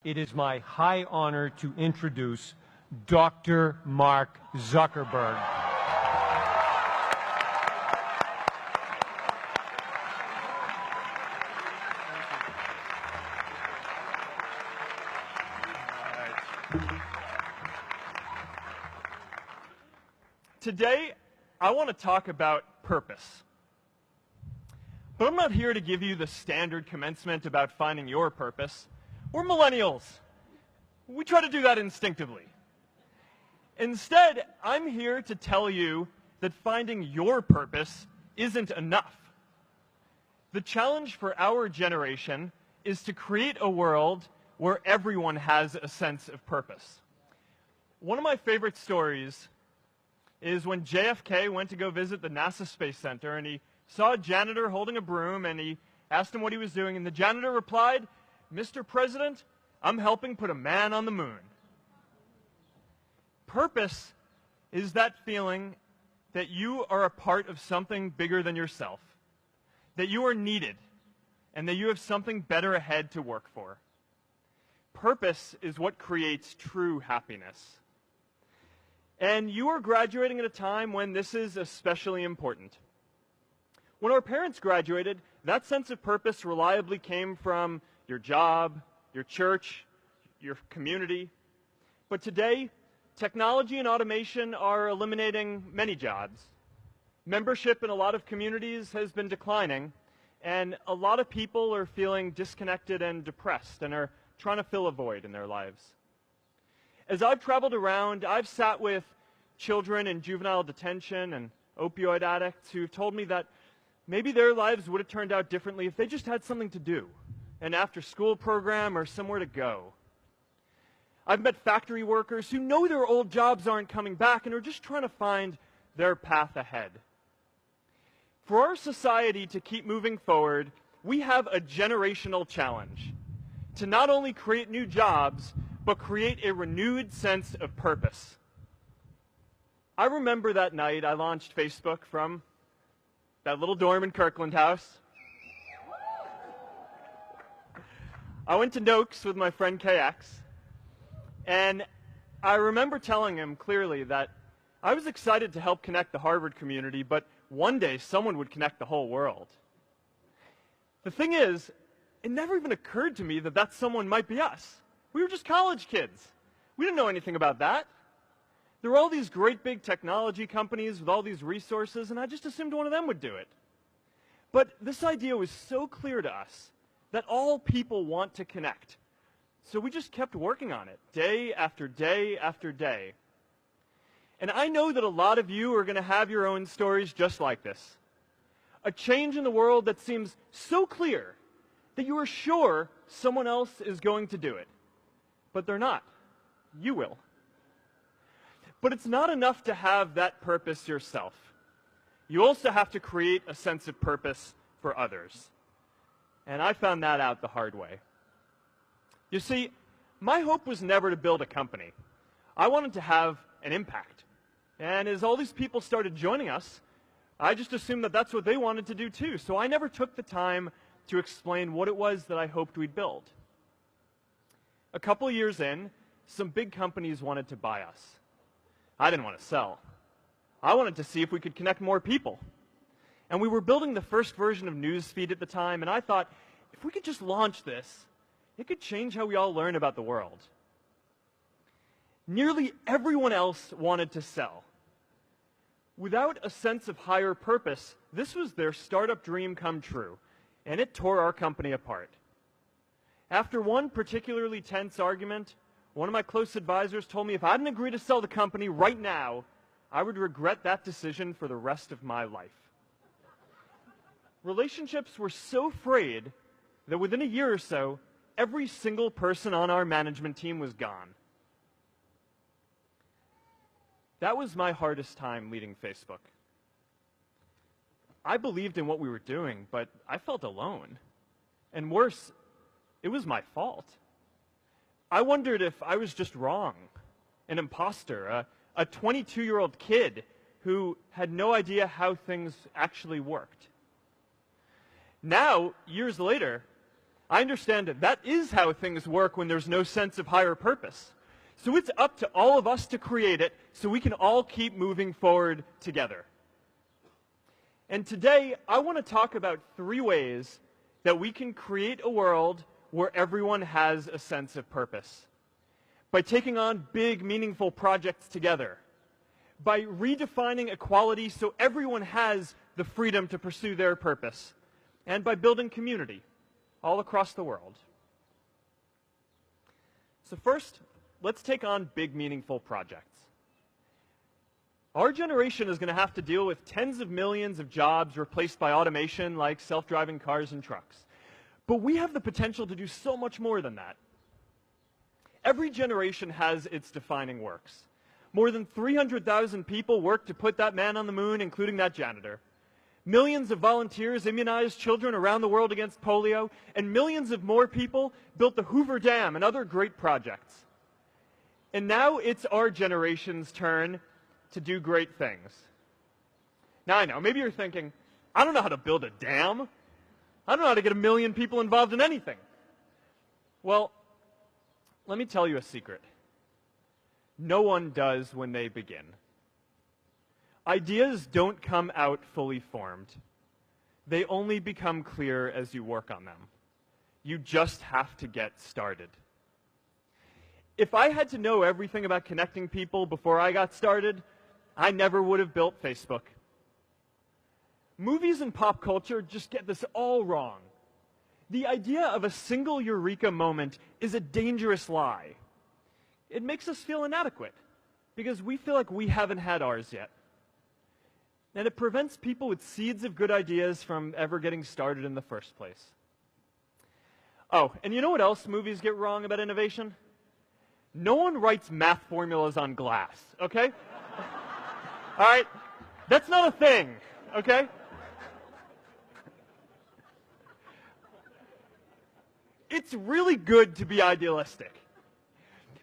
it is my high honor to introduce Dr. Mark Zuckerberg. Today, I want to talk about purpose. But I'm not here to give you the standard commencement about finding your purpose. We're millennials. We try to do that instinctively. Instead, I'm here to tell you that finding your purpose isn't enough. The challenge for our generation is to create a world where everyone has a sense of purpose. One of my favorite stories is when JFK went to go visit the NASA Space Center, and he saw a janitor holding a broom, and he asked him what he was doing, and the janitor replied, "Mr. President, I'm helping put a man on the moon." Purpose is that feeling that you are a part of something bigger than yourself, that you are needed, and that you have something better ahead to work for. Purpose is what creates true happiness. And you are graduating at a time when this is especially important. When our parents graduated, that sense of purpose reliably came from your job, your church, your community. But today, technology and automation are eliminating many jobs. Membership in a lot of communities has been declining, and a lot of people are feeling disconnected and depressed and are trying to fill a void in their lives. As I've traveled around, I've sat with children in juvenile detention and opioid addicts who've told me that maybe their lives would have turned out differently if they just had something to do, an after-school program or somewhere to go. I've met factory workers who know their old jobs aren't coming back and are just trying to find their path ahead. For our society to keep moving forward, we have a generational challenge to not only create new jobs, but create a renewed sense of purpose. I remember that night I launched Facebook from that little dorm in Kirkland House. I went to Noakes with my friend KX, and I remember telling him clearly that I was excited to help connect the Harvard community, but one day someone would connect the whole world. The thing is, it never even occurred to me that that someone might be us. We were just college kids. We didn't know anything about that. There were all these great big technology companies with all these resources, and I just assumed one of them would do it. But this idea was so clear to us that all people want to connect. So we just kept working on it, day after day after day. And I know that a lot of you are going to have your own stories just like this. A change in the world that seems so clear that you are sure someone else is going to do it. But they're not. You will. But it's not enough to have that purpose yourself. You also have to create a sense of purpose for others. And I found that out the hard way. You see, my hope was never to build a company. I wanted to have an impact. And as all these people started joining us, I just assumed that that's what they wanted to do too. So I never took the time to explain what it was that I hoped we'd build. A couple years in, some big companies wanted to buy us. I didn't want to sell. I wanted to see if we could connect more people. And we were building the first version of Newsfeed at the time, and I thought, if we could just launch this, it could change how we all learn about the world. Nearly everyone else wanted to sell. Without a sense of higher purpose, this was their startup dream come true, and it tore our company apart. After one particularly tense argument, one of my close advisors told me if I didn't agree to sell the company right now, I would regret that decision for the rest of my life. Relationships were so frayed that within a year or so, every single person on our management team was gone. That was my hardest time leading Facebook. I believed in what we were doing, but I felt alone. And worse, it was my fault. I wondered if I was just wrong, an imposter, a 22-year-old kid who had no idea how things actually worked. Now, years later, I understand that that is how things work when there's no sense of higher purpose. So it's up to all of us to create it so we can all keep moving forward together. And today, I want to talk about 3 ways that we can create a world where everyone has a sense of purpose. By taking on big, meaningful projects together. By redefining equality so everyone has the freedom to pursue their purpose. And by building community all across the world. So first, let's take on big, meaningful projects. Our generation is going to have to deal with tens of millions of jobs replaced by automation like self-driving cars and trucks. But we have the potential to do so much more than that. Every generation has its defining works. More than 300,000 people worked to put that man on the moon, including that janitor. Millions of volunteers immunized children around the world against polio, and millions of more people built the Hoover Dam and other great projects. And now it's our generation's turn to do great things. Now I know, maybe you're thinking, I don't know how to build a dam. I don't know how to get 1 million people involved in anything. Well, let me tell you a secret. No one does when they begin. Ideas don't come out fully formed. They only become clear as you work on them. You just have to get started. If I had to know everything about connecting people before I got started, I never would have built Facebook. Movies and pop culture just get this all wrong. The idea of a single eureka moment is a dangerous lie. It makes us feel inadequate because we feel like we haven't had ours yet. And it prevents people with seeds of good ideas from ever getting started in the first place. Oh, and you know what else movies get wrong about innovation? No one writes math formulas on glass, okay? All right? That's not a thing, okay? It's really good to be idealistic,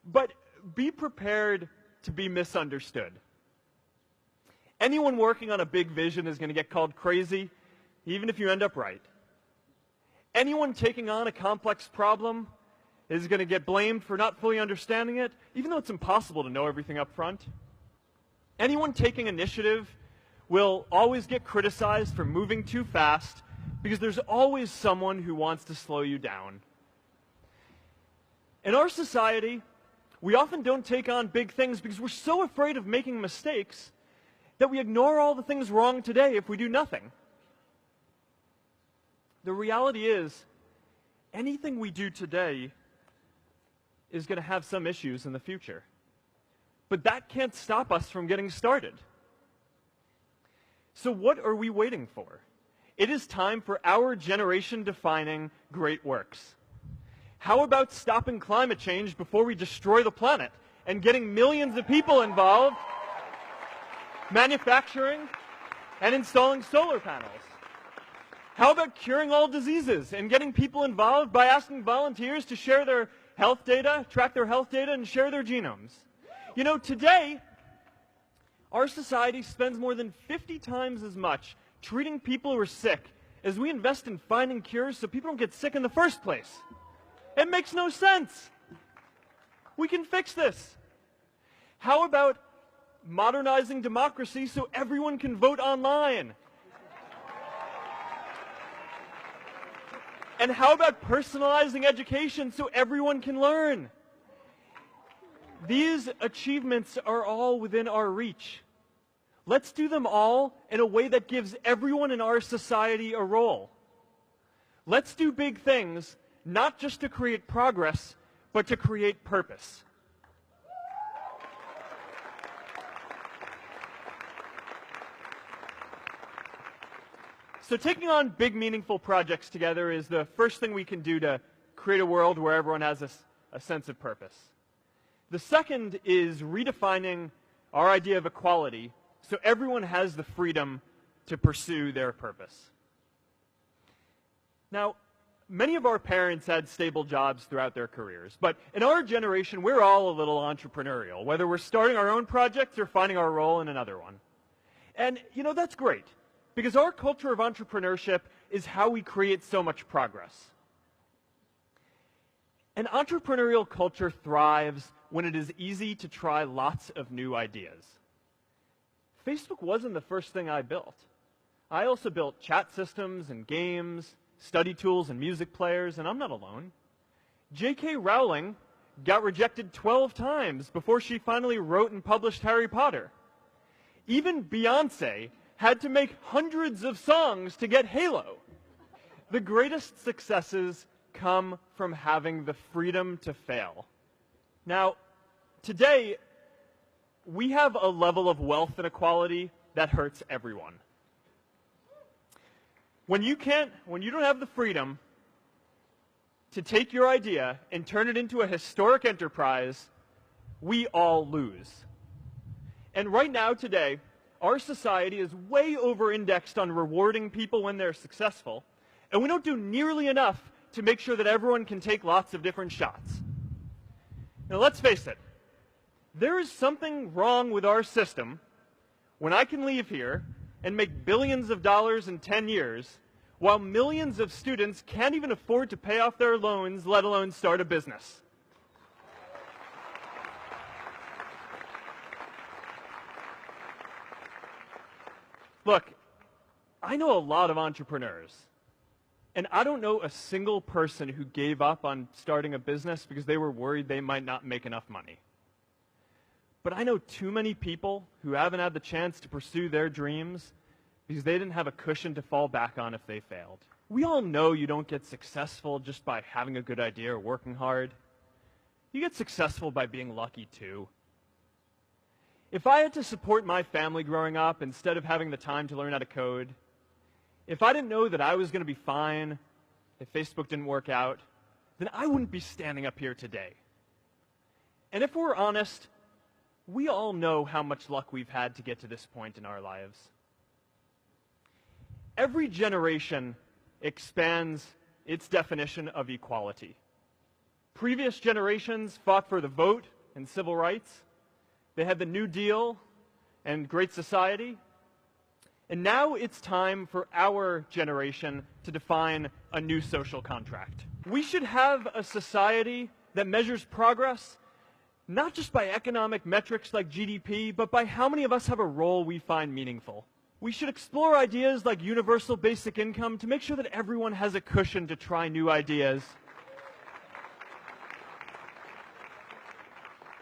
but be prepared to be misunderstood. Anyone working on a big vision is going to get called crazy, even if you end up right. Anyone taking on a complex problem is going to get blamed for not fully understanding it, even though it's impossible to know everything up front. Anyone taking initiative will always get criticized for moving too fast because there's always someone who wants to slow you down. In our society, we often don't take on big things because we're so afraid of making mistakes that we ignore all the things wrong today if we do nothing. The reality is, anything we do today is going to have some issues in the future. But that can't stop us from getting started. So what are we waiting for? It is time for our generation-defining great works. How about stopping climate change before we destroy the planet and getting millions of people involved, manufacturing and installing solar panels? How about curing all diseases and getting people involved by asking volunteers to share their health data, track their health data, and share their genomes? You know, today, our society spends more than 50 times as much treating people who are sick as we invest in finding cures so people don't get sick in the first place. It makes no sense. We can fix this. How about modernizing democracy so everyone can vote online? And how about personalizing education so everyone can learn? These achievements are all within our reach. Let's do them all in a way that gives everyone in our society a role. Let's do big things, not just to create progress, but to create purpose. So taking on big, meaningful projects together is the first thing we can do to create a world where everyone has a sense of purpose. The second is redefining our idea of equality so everyone has the freedom to pursue their purpose. Now, many of our parents had stable jobs throughout their careers, but in our generation, we're all a little entrepreneurial, whether we're starting our own projects or finding our role in another one. And, you know, that's great, because our culture of entrepreneurship is how we create so much progress. An entrepreneurial culture thrives when it is easy to try lots of new ideas. Facebook wasn't the first thing I built. I also built chat systems and games, study tools and music players, and I'm not alone. J.K. Rowling got rejected 12 times before she finally wrote and published Harry Potter. Even Beyoncé had to make hundreds of songs to get Halo. The greatest successes come from having the freedom to fail. Now, today, we have a level of wealth inequality that hurts everyone. When you don't have the freedom to take your idea and turn it into a historic enterprise, we all lose. And right now, today, our society is way over-indexed on rewarding people when they're successful, and we don't do nearly enough to make sure that everyone can take lots of different shots. Now, let's face it. There is something wrong with our system when I can leave here and make billions of dollars in 10 years, while millions of students can't even afford to pay off their loans, let alone start a business. Look, I know a lot of entrepreneurs, and I don't know a single person who gave up on starting a business because they were worried they might not make enough money. But I know too many people who haven't had the chance to pursue their dreams because they didn't have a cushion to fall back on if they failed. We all know you don't get successful just by having a good idea or working hard. You get successful by being lucky too. If I had to support my family growing up instead of having the time to learn how to code, if I didn't know that I was going to be fine if Facebook didn't work out, then I wouldn't be standing up here today. And if we're honest, we all know how much luck we've had to get to this point in our lives. Every generation expands its definition of equality. Previous generations fought for the vote and civil rights. They had the New Deal and Great Society. And now it's time for our generation to define a new social contract. We should have a society that measures progress not just by economic metrics like GDP, but by how many of us have a role we find meaningful. We should explore ideas like universal basic income to make sure that everyone has a cushion to try new ideas.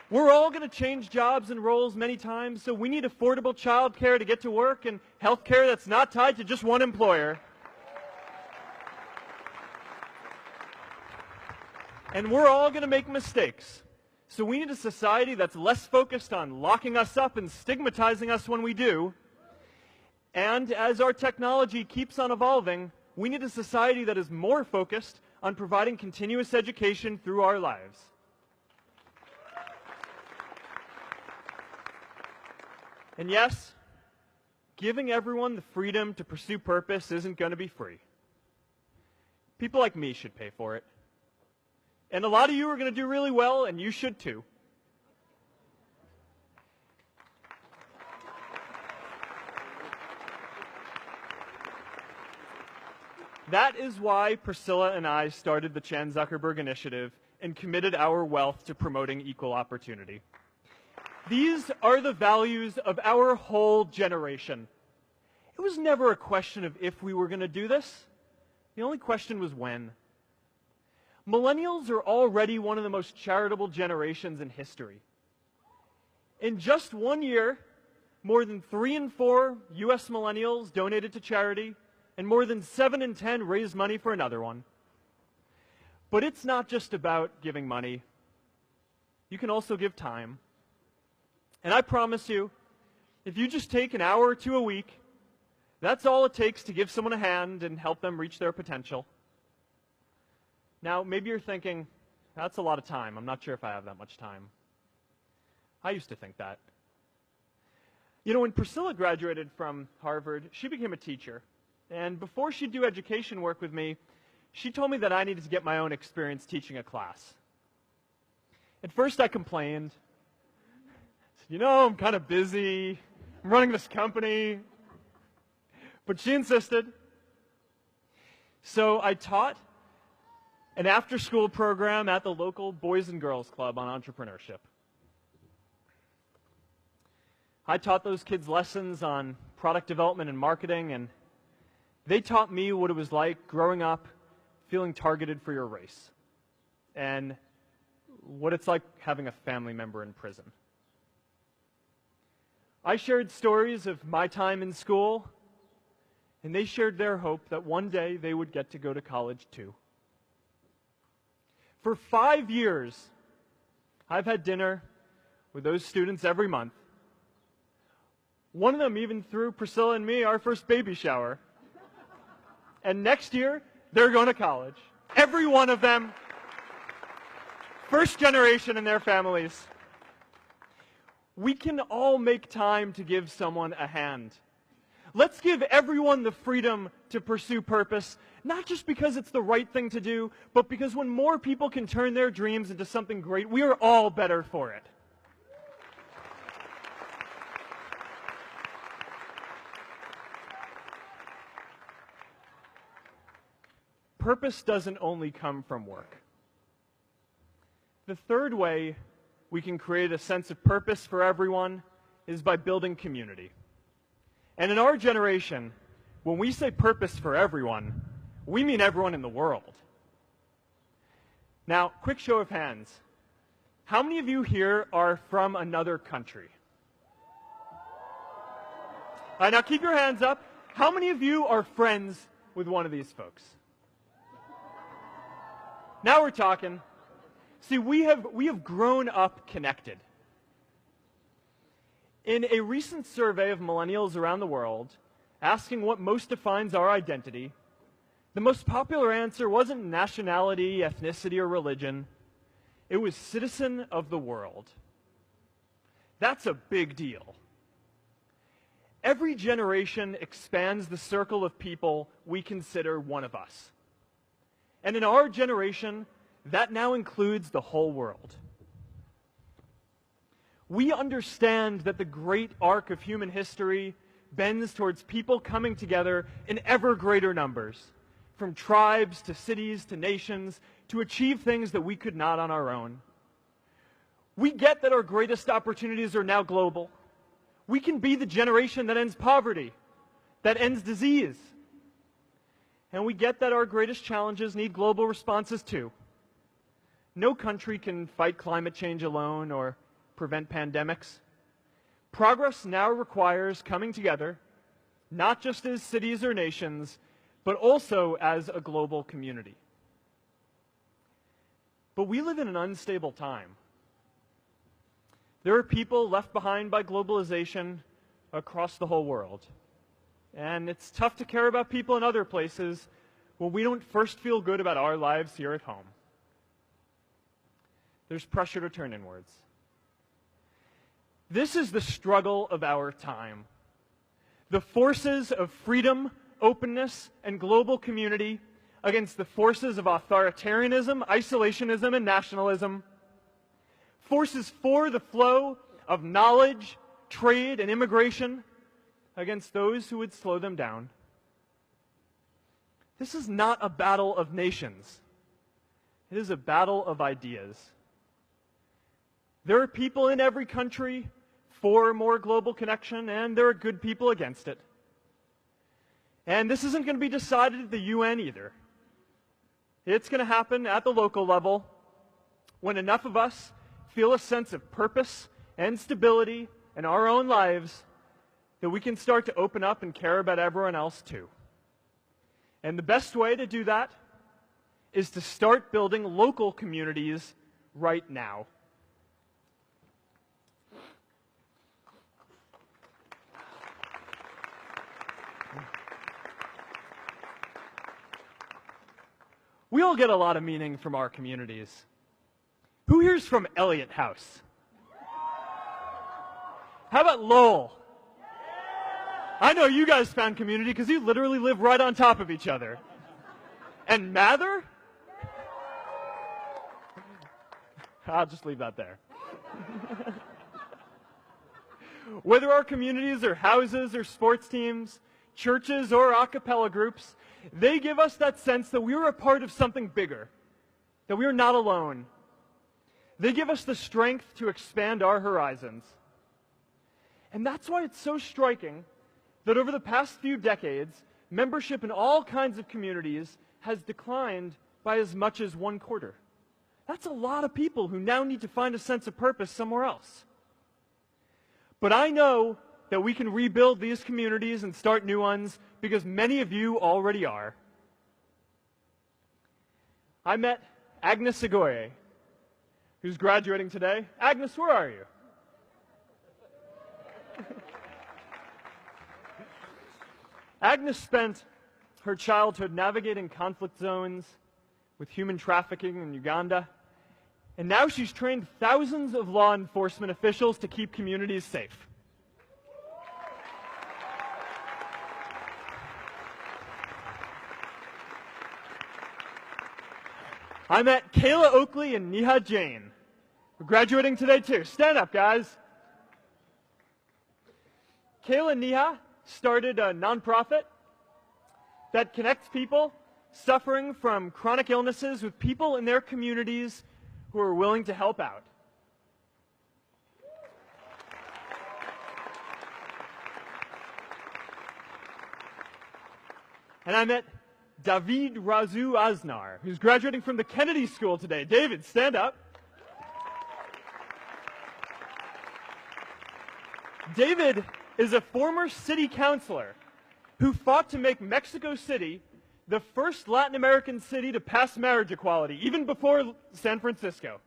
We're all going to change jobs and roles many times, so we need affordable childcare to get to work and healthcare that's not tied to just one employer. And we're all going to make mistakes. So we need a society that's less focused on locking us up and stigmatizing us when we do. And as our technology keeps on evolving, we need a society that is more focused on providing continuous education through our lives. And yes, giving everyone the freedom to pursue purpose isn't going to be free. People like me should pay for it. And a lot of you are going to do really well, and you should too. That is why Priscilla and I started the Chan Zuckerberg Initiative and committed our wealth to promoting equal opportunity. These are the values of our whole generation. It was never a question of if we were going to do this. The only question was when. Millennials are already one of the most charitable generations in history. In just 1 year, more than 3 in 4 U.S. millennials donated to charity, and more than 7 in 10 raised money for another one. But it's not just about giving money. You can also give time. And I promise you, if you just take an hour or two a week, that's all it takes to give someone a hand and help them reach their potential. Now, maybe you're thinking, that's a lot of time. I'm not sure if I have that much time. I used to think that. You know, when Priscilla graduated from Harvard, she became a teacher. And before she'd do education work with me, she told me that I needed to get my own experience teaching a class. At first I complained. I said, you know, I'm kind of busy. I'm running this company. But she insisted. So I taught an after-school program at the local Boys and Girls Club on entrepreneurship. I taught those kids lessons on product development and marketing, and they taught me what it was like growing up feeling targeted for your race, and what it's like having a family member in prison. I shared stories of my time in school, and they shared their hope that one day they would get to go to college too. For 5 years, I've had dinner with those students every month. One of them even threw Priscilla and me our first baby shower. And next year, they're going to college. Every one of them, first generation in their families. We can all make time to give someone a hand. Let's give everyone the freedom to pursue purpose, not just because it's the right thing to do, but because when more people can turn their dreams into something great, we are all better for it. Purpose doesn't only come from work. The third way we can create a sense of purpose for everyone is by building community. And in our generation, when we say purpose for everyone, we mean everyone in the world. Now, quick show of hands. How many of you here are from another country? All right, now keep your hands up. How many of you are friends with one of these folks? Now we're talking. See, we have grown up connected. In a recent survey of millennials around the world, asking what most defines our identity, the most popular answer wasn't nationality, ethnicity, or religion. It was citizen of the world. That's a big deal. Every generation expands the circle of people we consider one of us. And in our generation, that now includes the whole world. We understand that the great arc of human history bends towards people coming together in ever greater numbers, from tribes to cities to nations, to achieve things that we could not on our own. We get that our greatest opportunities are now global. We can be the generation that ends poverty, that ends disease. And we get that our greatest challenges need global responses too. No country can fight climate change alone or prevent pandemics. Progress now requires coming together, not just as cities or nations, but also as a global community. But we live in an unstable time. There are people left behind by globalization across the whole world. And it's tough to care about people in other places when we don't first feel good about our lives here at home. There's pressure to turn inwards. This is the struggle of our time. The forces of freedom, openness, and global community against the forces of authoritarianism, isolationism, and nationalism. Forces for the flow of knowledge, trade, and immigration against those who would slow them down. This is not a battle of nations. It is a battle of ideas. There are people in every country for more global connection, and there are good people against it. And this isn't going to be decided at the UN either. It's going to happen at the local level when enough of us feel a sense of purpose and stability in our own lives that we can start to open up and care about everyone else too. And the best way to do that is to start building local communities right now. We all get a lot of meaning from our communities. Who here's from Elliott House? How about Lowell? I know you guys found community because you literally live right on top of each other. And Mather? I'll just leave that there. Whether our communities are houses or sports teams, churches or a cappella groups, they give us that sense that we are a part of something bigger, that we are not alone. They give us the strength to expand our horizons. And that's why it's so striking that over the past few decades, membership in all kinds of communities has declined by as much as 1/4. That's a lot of people who now need to find a sense of purpose somewhere else. But I know that we can rebuild these communities and start new ones because many of you already are. I met Agnes Segoye, who's graduating today. Agnes, where are you? Agnes spent her childhood navigating conflict zones with human trafficking in Uganda, and now she's trained thousands of law enforcement officials to keep communities safe. I met Kayla Oakley and Neha Jain. We're graduating today too. Stand up, guys. Kayla and Neha started a nonprofit that connects people suffering from chronic illnesses with people in their communities who are willing to help out. And I met David Razu Aznar, who's graduating from the Kennedy School today. David, stand up. David is a former city councilor who fought to make Mexico City the first Latin American city to pass marriage equality, even before San Francisco.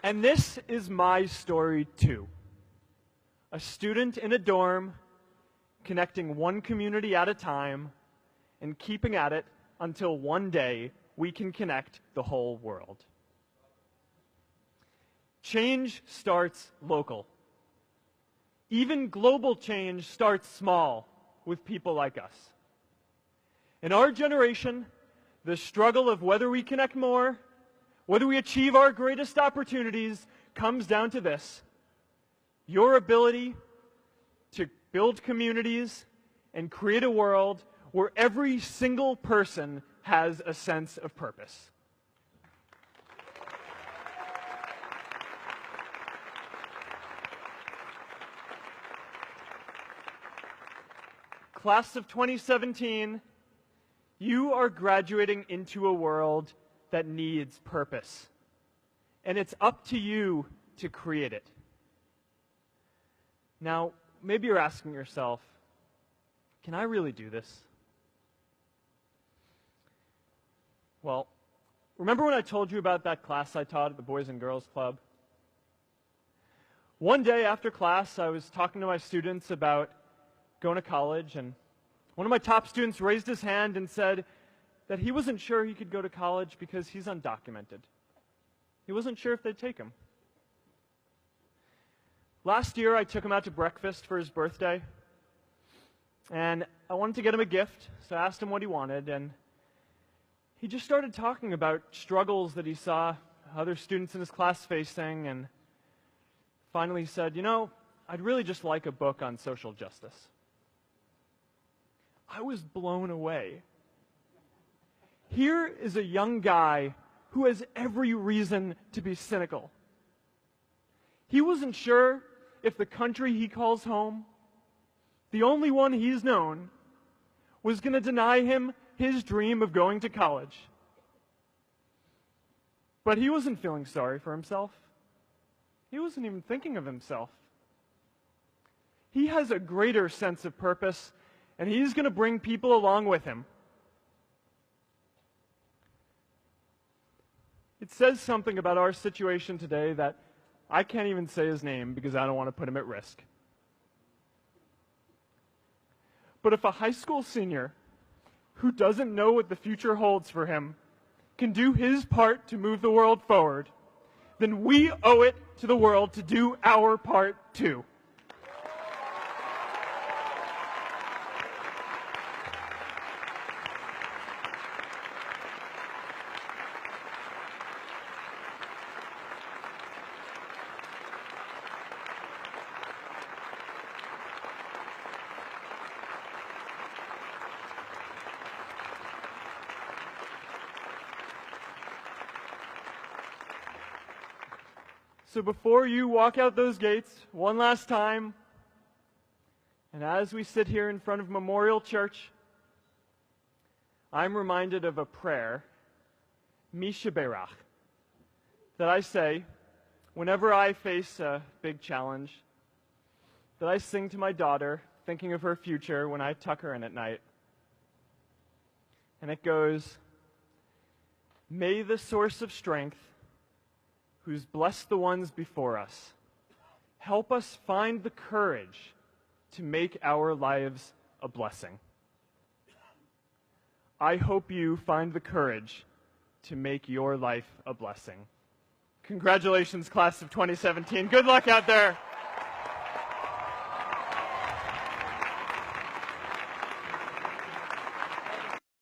And this is my story too. A student in a dorm, connecting one community at a time, and keeping at it until one day we can connect the whole world. Change starts local. Even global change starts small with people like us. In our generation, the struggle of whether we connect more, whether we achieve our greatest opportunities, comes down to this: your ability to build communities and create a world where every single person has a sense of purpose. Class of 2017, you are graduating into a world that needs purpose. And it's up to you to create it. Now, maybe you're asking yourself, can I really do this? Well, remember when I told you about that class I taught at the Boys and Girls Club? One day after class, I was talking to my students about going to college, and one of my top students raised his hand and said that he wasn't sure he could go to college because he's undocumented. He wasn't sure if they'd take him. Last year, I took him out to breakfast for his birthday, and I wanted to get him a gift, so I asked him what he wanted, and he just started talking about struggles that he saw other students in his class facing, and finally said, you know, I'd really just like a book on social justice. I was blown away. Here is a young guy who has every reason to be cynical. He wasn't sure if the country he calls home, the only one he's known, was going to deny him his dream of going to college. But he wasn't feeling sorry for himself. He wasn't even thinking of himself. He has a greater sense of purpose, and he's going to bring people along with him. It says something about our situation today that I can't even say his name because I don't want to put him at risk. But if a high school senior who doesn't know what the future holds for him can do his part to move the world forward, then we owe it to the world to do our part too. So before you walk out those gates one last time, and as we sit here in front of Memorial Church, I'm reminded of a prayer, Misha Berach, that I say whenever I face a big challenge, that I sing to my daughter, thinking of her future when I tuck her in at night. And it goes, "May the source of strength, who's blessed the ones before us, help us find the courage to make our lives a blessing." I hope you find the courage to make your life a blessing. Congratulations, class of 2017. Good luck out there.